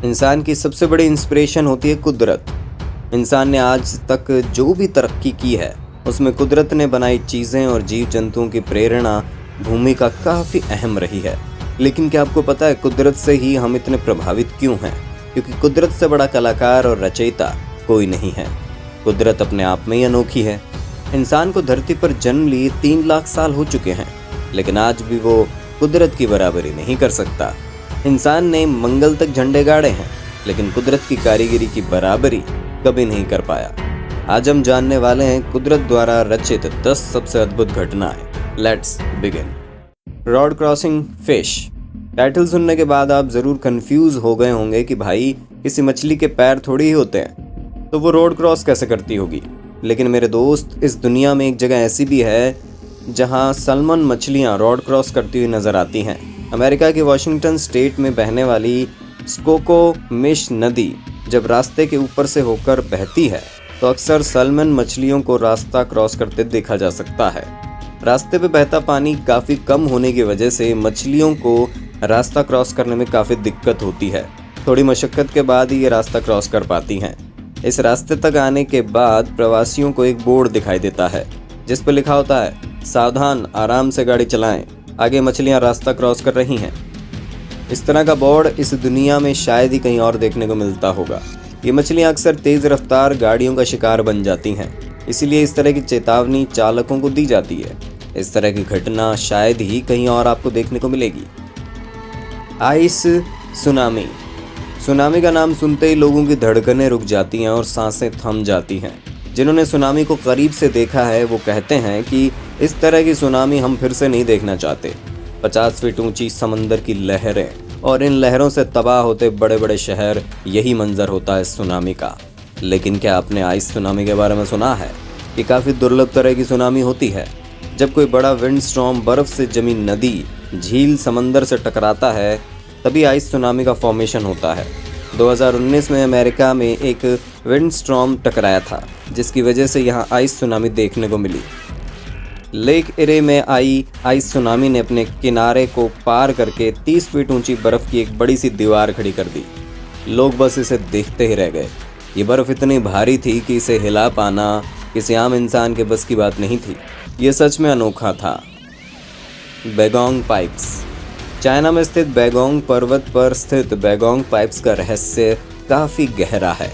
इंसान की सबसे बड़ी इंस्पिरेशन होती है कुदरत। इंसान ने आज तक जो भी तरक्की की है उसमें कुदरत ने बनाई चीज़ें और जीव जंतुओं की प्रेरणा भूमिका काफ़ी अहम रही है। लेकिन क्या आपको पता है कुदरत से ही हम इतने प्रभावित क्यों हैं? क्योंकि कुदरत से बड़ा कलाकार और रचयिता कोई नहीं है। कुदरत अपने आप में ही अनोखी है। इंसान को धरती पर जन्म लिए 3 लाख साल हो चुके हैं, लेकिन आज भी वो कुदरत की बराबरी नहीं कर सकता। इंसान ने मंगल तक झंडे गाड़े हैं, लेकिन कुदरत की कारीगरी की बराबरी कभी नहीं कर पाया। आज हम जानने वाले हैं कुदरत द्वारा रचित 10 सबसे अद्भुत घटनाएं। Let's begin. Rod crossing fish. Title सुनने के बाद आप जरूर कंफ्यूज हो गए होंगे कि भाई किसी मछली के पैर थोड़ी ही होते हैं, तो वो रोड क्रॉस कैसे करती होगी। लेकिन मेरे दोस्त, इस दुनिया में एक जगह ऐसी भी है जहां सैल्मन मछलियां रोड क्रॉस करती हुई नजर आती हैं। अमेरिका के वॉशिंगटन स्टेट में बहने वाली स्कोकोमिश नदी जब रास्ते के ऊपर से होकर बहती है तो अक्सर सैल्मन मछलियों को रास्ता क्रॉस करते देखा जा सकता है। रास्ते पे बहता पानी काफ़ी कम होने की वजह से मछलियों को रास्ता क्रॉस करने में काफ़ी दिक्कत होती है। थोड़ी मशक्क़त के बाद ही ये रास्ता क्रॉस कर पाती हैं। इस रास्ते तक आने के बाद प्रवासियों को एक बोर्ड दिखाई देता है जिस पर लिखा होता है, सावधान, आराम से गाड़ी चलाएं, आगे मछलियां रास्ता क्रॉस कर रही हैं। इस तरह का बोर्ड इस दुनिया में शायद ही कहीं और देखने को मिलता होगा। ये मछलियां अक्सर तेज़ रफ्तार गाड़ियों का शिकार बन जाती हैं, इसीलिए इस तरह की चेतावनी चालकों को दी जाती है। इस तरह की घटना शायद ही कहीं और आपको देखने को मिलेगी। Ice tsunami. सुनामी का नाम सुनते ही लोगों की धड़कनें रुक जाती हैं और सांसें थम जाती हैं। जिन्होंने सुनामी को करीब से देखा है वो कहते हैं कि इस तरह की सुनामी हम फिर से नहीं देखना चाहते। 50 फीट ऊंची समंदर की लहरें और इन लहरों से तबाह होते बड़े बड़े शहर, यही मंजर होता है सुनामी का। लेकिन क्या आपने आइस सुनामी के बारे में सुना है? ये काफ़ी दुर्लभ तरह की सुनामी होती है। जब कोई बड़ा विंड स्टॉर्म बर्फ़ से जमी नदी, झील, समंदर से टकराता है तभी आइस सुनामी का फॉर्मेशन होता है। 2019 में अमेरिका में एक विंड स्टॉर्म टकराया था जिसकी वजह से यहाँ आइस सुनामी देखने को मिली। लेक एरे में आई आइस सुनामी ने अपने किनारे को पार करके 30 फीट ऊंची बर्फ़ की एक बड़ी सी दीवार खड़ी कर दी। लोग बस इसे देखते ही रह गए। ये बर्फ़ इतनी भारी थी कि इसे हिला पाना किसी आम इंसान के बस की बात नहीं थी। ये सच में अनोखा था। बैगोंग पाइप्स। चाइना में स्थित बैगोंग पर्वत पर स्थित बैगोंग पाइप्स का रहस्य काफ़ी गहरा है।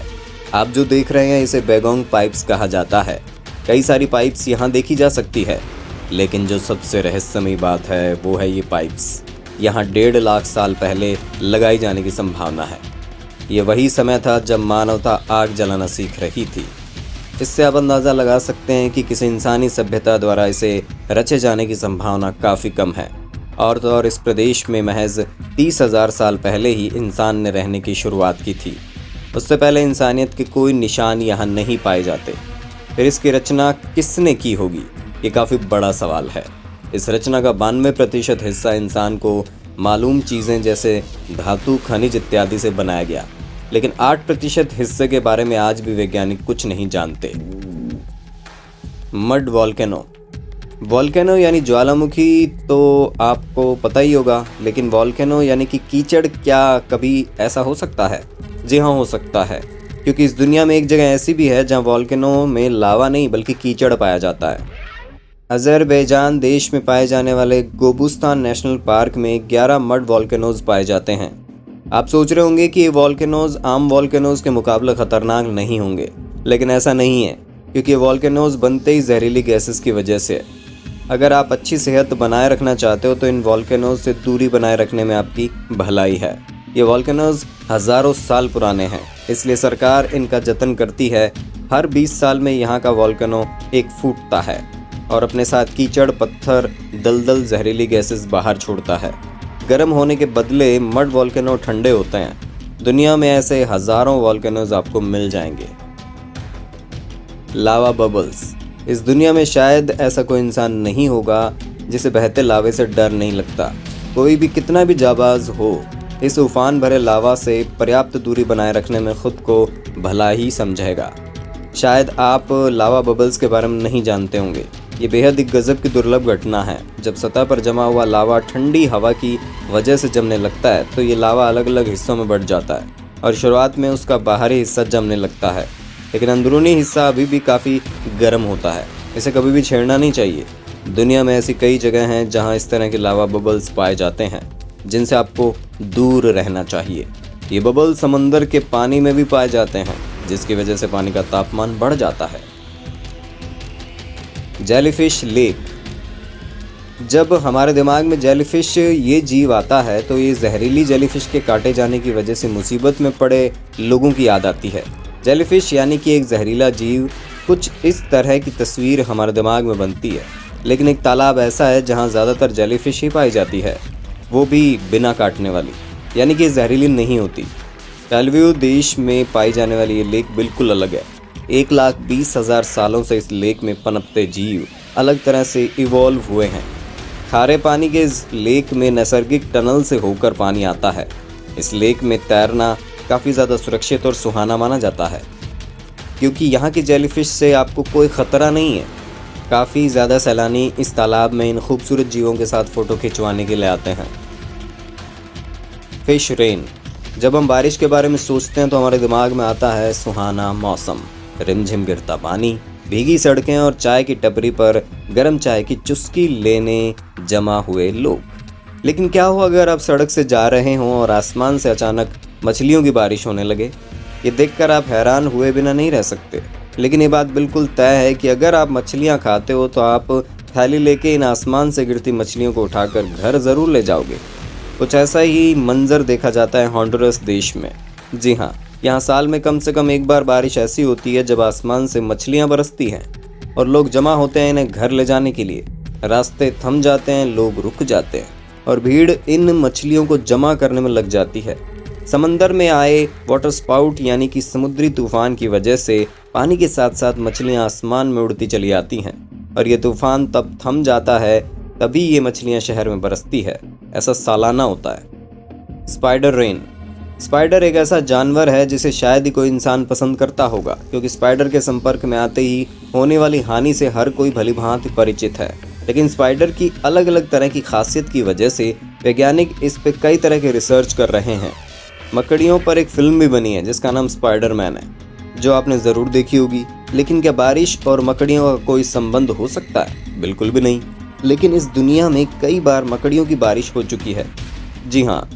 आप जो देख रहे हैं इसे बैगोंग पाइप्स कहा जाता है। कई सारी पाइप्स यहाँ देखी जा सकती है, लेकिन जो सबसे रहस्यमयी बात है वो है ये पाइप्स यहाँ 1.5 लाख साल पहले लगाई जाने की संभावना है। ये वही समय था जब मानवता आग जलाना सीख रही थी। इससे आप अंदाज़ा लगा सकते हैं कि किसी इंसानी सभ्यता द्वारा इसे रचे जाने की संभावना काफ़ी कम है। और तो और इस प्रदेश में महज 30,000 साल पहले ही इंसान ने रहने की शुरुआत की थी। उससे पहले इंसानियत के कोई निशान यहाँ नहीं पाए जाते। फिर इसकी रचना किसने की होगी, ये काफ़ी बड़ा सवाल है। इस रचना का 92% हिस्सा इंसान को मालूम चीज़ें जैसे धातु, खनिज इत्यादि से बनाया गया, लेकिन 8% हिस्से के बारे में आज भी वैज्ञानिक कुछ नहीं जानते। Mud volcano. वॉल्केनो यानी ज्वालामुखी तो आपको पता ही होगा, लेकिन वॉल्केनो यानी कि कीचड़, क्या कभी ऐसा हो सकता है? जी हाँ, हो सकता है, क्योंकि इस दुनिया में एक जगह ऐसी भी है जहाँ वॉल्केनो में लावा नहीं बल्कि कीचड़ पाया जाता है। अज़रबैजान देश में पाए जाने वाले गोबुस्तान नेशनल पार्क में 11 मड वॉल्केनोज पाए जाते हैं। आप सोच रहे होंगे कि ये वॉल्केनोज आम वॉल्केनोज के मुकाबले ख़तरनाक नहीं होंगे, लेकिन ऐसा नहीं है, क्योंकि ये वॉल्केनोज बनते ही जहरीली गैसेस की वजह से है। अगर आप अच्छी सेहत बनाए रखना चाहते हो तो इन वॉल्केनोज से दूरी बनाए रखने में आपकी भलाई है। ये वॉल्केनोज हज़ारों साल पुराने हैं, इसलिए सरकार इनका जतन करती है। हर 20 साल में यहाँ का वॉल्केनो एक फूटता है और अपने साथ कीचड़, पत्थर, दलदल, जहरीली गैसेस बाहर छोड़ता है। गर्म होने के बदले मड वॉल्केनो ठंडे होते हैं। दुनिया में ऐसे हज़ारों वॉल्केनोज आपको मिल जाएंगे। लावा बबल्स। इस दुनिया में शायद ऐसा कोई इंसान नहीं होगा जिसे बहते लावे से डर नहीं लगता। कोई भी कितना भी जाबाज हो, इस उफान भरे लावा से पर्याप्त दूरी बनाए रखने में खुद को भला ही समझेगा। शायद आप लावा बबल्स के बारे में नहीं जानते होंगे। ये बेहद ही गजब की दुर्लभ घटना है। जब सतह पर जमा हुआ लावा ठंडी हवा की वजह से जमने लगता है तो ये लावा अलग अलग हिस्सों में बढ़ जाता है। और शुरुआत में उसका बाहरी हिस्सा जमने लगता है, लेकिन अंदरूनी हिस्सा अभी भी काफ़ी गर्म होता है। इसे कभी भी छेड़ना नहीं चाहिए। दुनिया में ऐसी कई जगह हैं जहां इस तरह के लावा बबल्स पाए जाते हैं, जिनसे आपको दूर रहना चाहिए। ये बबल समंदर के पानी में भी पाए जाते हैं, जिसकी वजह से पानी का तापमान बढ़ जाता है। Jellyfish lake. जब हमारे दिमाग में जेलीफिश ये जीव आता है तो ये जहरीली जेलीफिश के काटे जाने की वजह से मुसीबत में पड़े लोगों की याद आती है। जेलीफिश यानी कि एक जहरीला जीव, कुछ इस तरह की तस्वीर हमारे दिमाग में बनती है। लेकिन एक तालाब ऐसा है जहाँ ज़्यादातर जेलीफिश ही पाई जाती है, वो भी बिना काटने वाली, यानी कि जहरीली नहीं होती। टालवियो देश में पाई जाने वाली ये लेक बिल्कुल अलग है। 1,20,000 सालों से इस लेक में पनपते जीव अलग तरह से इवॉल्व हुए हैं। खारे पानी के इस लेक में नैसर्गिक टनल से होकर पानी आता है। इस लेक में तैरना काफ़ी ज़्यादा सुरक्षित और सुहाना माना जाता है, क्योंकि यहाँ की जेलीफिश से आपको कोई ख़तरा नहीं है। काफ़ी ज़्यादा सैलानी इस तालाब में इन खूबसूरत जीवों के साथ फ़ोटो खिंचवाने के लिए आते हैं। Fish rain. जब हम बारिश के बारे में सोचते हैं तो हमारे दिमाग में आता है सुहाना मौसम, रिमझिम गिरता पानी, भीगी सड़कें और चाय की टपरी पर गर्म चाय की चुस्की लेने जमा हुए लोग। लेकिन क्या हो अगर आप सड़क से जा रहे हों और आसमान से अचानक मछलियों की बारिश होने लगे? ये देखकर आप हैरान हुए बिना नहीं रह सकते। लेकिन ये बात बिल्कुल तय है कि अगर आप मछलियाँ खाते हो तो आप थैली लेके इन आसमान से गिरती मछलियों को उठाकर घर ज़रूर ले जाओगे। कुछ ऐसा ही मंजर देखा जाता है हॉन्डुरस देश में। जी हाँ, यहाँ साल में कम से कम एक बार बारिश ऐसी होती है जब आसमान से मछलियाँ बरसती हैं और लोग जमा होते हैं इन्हें घर ले जाने के लिए। रास्ते थम जाते हैं, लोग रुक जाते हैं और भीड़ इन मछलियों को जमा करने में लग जाती है। समंदर में आए वाटर स्पाउट यानी कि समुद्री तूफान की वजह से पानी के साथ साथ मछलियाँ आसमान में उड़ती चली आती हैं और ये तूफान तब थम जाता है, तभी ये मछलियाँ शहर में बरसती है। ऐसा सालाना होता है। Spider rain. स्पाइडर एक ऐसा जानवर है जिसे शायद ही कोई इंसान पसंद करता होगा, क्योंकि स्पाइडर के संपर्क में आते ही होने वाली हानि से हर कोई भलीभांति परिचित है। लेकिन स्पाइडर की अलग अलग तरह की खासियत की वजह से वैज्ञानिक इस पे कई तरह के रिसर्च कर रहे हैं। मकड़ियों पर एक फिल्म भी बनी है जिसका नाम स्पाइडरमैन है, जो आपने ज़रूर देखी होगी। लेकिन क्या बारिश और मकड़ियों का कोई संबंध हो सकता है? बिल्कुल भी नहीं। लेकिन इस दुनिया में कई बार मकड़ियों की बारिश हो चुकी है। जी हाँ,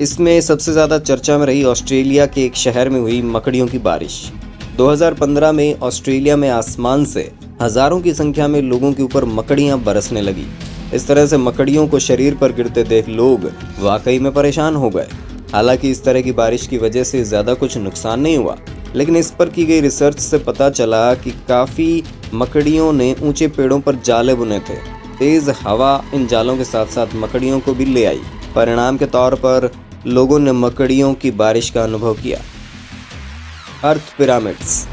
इसमें सबसे ज़्यादा चर्चा में रही ऑस्ट्रेलिया के एक शहर में हुई मकड़ियों की बारिश। 2015 में ऑस्ट्रेलिया में आसमान से हज़ारों की संख्या में लोगों के ऊपर मकड़ियाँ बरसने लगी। इस तरह से मकड़ियों को शरीर पर गिरते देख लोग वाकई में परेशान हो गए। हालांकि इस तरह की बारिश की वजह से ज़्यादा कुछ नुकसान नहीं हुआ, लेकिन इस पर की गई रिसर्च से पता चला कि काफ़ी मकड़ियों ने ऊंचे पेड़ों पर जाले बुने थे। तेज़ हवा इन जालों के साथ साथ मकड़ियों को भी ले आई। परिणाम के तौर पर लोगों ने मकड़ियों की बारिश का अनुभव किया। अर्थ पिरामिड्स।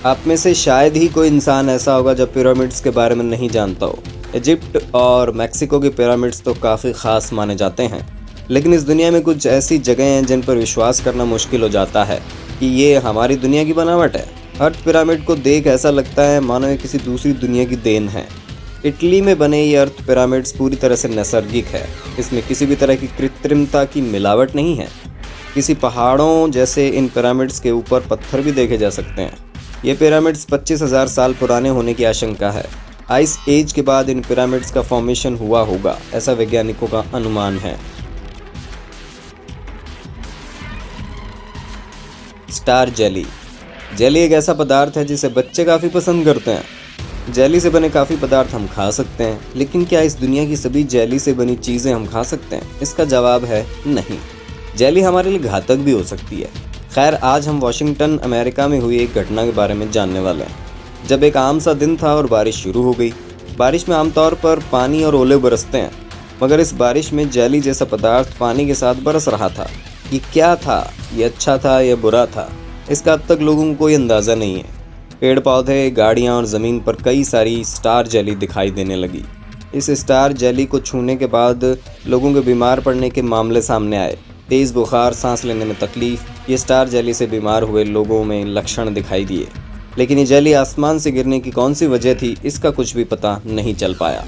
आप में से शायद ही कोई इंसान ऐसा होगा जो पिरामिड्स के बारे में नहीं जानता हो। इजिप्ट और मैक्सिको के पिरामिड्स तो काफ़ी ख़ास माने जाते हैं, लेकिन इस दुनिया में कुछ ऐसी जगह हैं जिन पर विश्वास करना मुश्किल हो जाता है कि ये हमारी दुनिया की बनावट है। अर्थ पिरामिड को देख ऐसा लगता है मानो ये किसी दूसरी दुनिया की देन है। इटली में बने ये अर्थ पिरामिड्स पूरी तरह से नैसर्गिक है। इसमें किसी भी तरह की कृत्रिमता की मिलावट नहीं है। किसी पहाड़ों जैसे इन पिरामिड्स के ऊपर पत्थर भी देखे जा सकते हैं। ये पिरामिड्स 25,000 साल पुराने होने की आशंका है। आइस एज के बाद इन पिरामिड्स का फॉर्मेशन हुआ होगा, ऐसा वैज्ञानिकों का अनुमान है। Star jelly. जेली एक ऐसा पदार्थ है जिसे बच्चे काफ़ी पसंद करते हैं। जेली से बने काफ़ी पदार्थ हम खा सकते हैं, लेकिन क्या इस दुनिया की सभी जेली से बनी चीज़ें हम खा सकते हैं? इसका जवाब है नहीं। जेली हमारे लिए घातक भी हो सकती है। खैर, आज हम वाशिंगटन अमेरिका में हुई एक घटना के बारे में जानने वाले हैं। जब एक आम सा दिन था और बारिश शुरू हो गई। बारिश में आमतौर पर पानी और ओले बरसते हैं, मगर इस बारिश में जेली जैसा पदार्थ पानी के साथ बरस रहा था। ये क्या था? ये अच्छा था या बुरा था? इसका अब तक लोगों को कोई अंदाज़ा नहीं है। पेड़ पौधे, गाड़ियाँ और ज़मीन पर कई सारी स्टार जेली दिखाई देने लगी। इस स्टार जेली को छूने के बाद लोगों के बीमार पड़ने के मामले सामने आए। तेज़ बुखार, सांस लेने में तकलीफ, ये स्टार जेली से बीमार हुए लोगों में लक्षण दिखाई दिए। लेकिन ये जेली आसमान से गिरने की कौन सी वजह थी, इसका कुछ भी पता नहीं चल पाया।